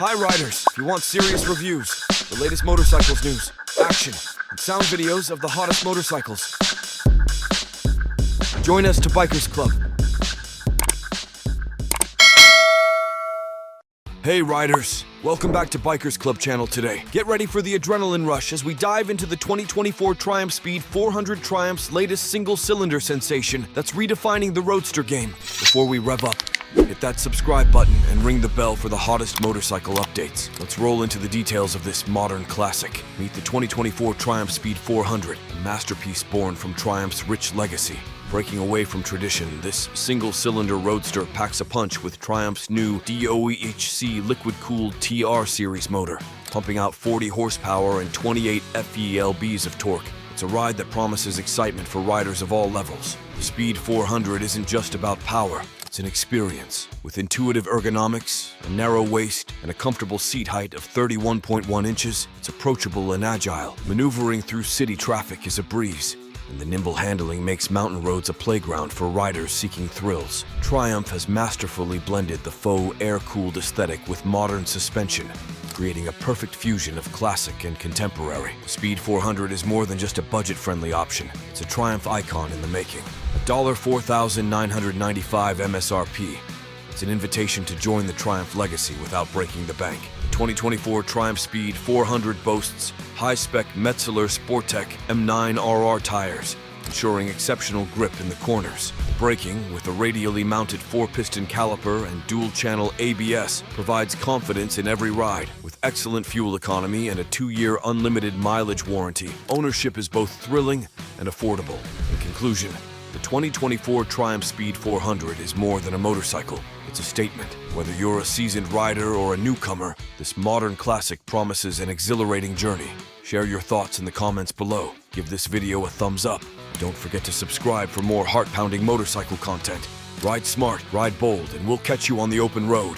Hi riders, if you want serious reviews, the latest motorcycles news, action, and sound videos of the hottest motorcycles, join us to Bikers Club. Hey riders, welcome back to Bikers Club channel today. Get ready for the adrenaline rush as we dive into the 2024 Triumph Speed 400 Triumph's latest single-cylinder sensation that's redefining the roadster game. Before we rev up, hit that subscribe button and ring the bell for the hottest motorcycle updates. Let's roll into the details of this modern classic. Meet the 2024 Triumph Speed 400, a masterpiece born from Triumph's rich legacy. Breaking away from tradition, this single-cylinder roadster packs a punch with Triumph's new DOHC liquid-cooled TR series motor, pumping out 40 horsepower and 28 ft-lbs of torque. It's a ride that promises excitement for riders of all levels. The Speed 400 isn't just about power. It's an experience. With intuitive ergonomics, a narrow waist, and a comfortable seat height of 31.1 inches, it's approachable and agile. Maneuvering through city traffic is a breeze, and the nimble handling makes mountain roads a playground for riders seeking thrills. Triumph has masterfully blended the faux air-cooled aesthetic with modern suspension, creating a perfect fusion of classic and contemporary. Speed 400 is more than just a budget-friendly option. It's a Triumph icon in the making. $4,995 MSRP. It's an invitation to join the Triumph legacy without breaking the bank. The 2024 Triumph Speed 400 boasts high-spec Metzeler Sportec M9RR tires, ensuring exceptional grip in the corners. Braking, with a radially mounted 4-piston caliper and dual-channel ABS, provides confidence in every ride. With excellent fuel economy and a 2-year unlimited mileage warranty, ownership is both thrilling and affordable. In conclusion, the 2024 Triumph Speed 400 is more than a motorcycle. It's a statement. Whether you're a seasoned rider or a newcomer, this modern classic promises an exhilarating journey. Share your thoughts in the comments below. Give this video a thumbs up. Don't forget to subscribe for more heart-pounding motorcycle content. Ride smart, ride bold, and we'll catch you on the open road.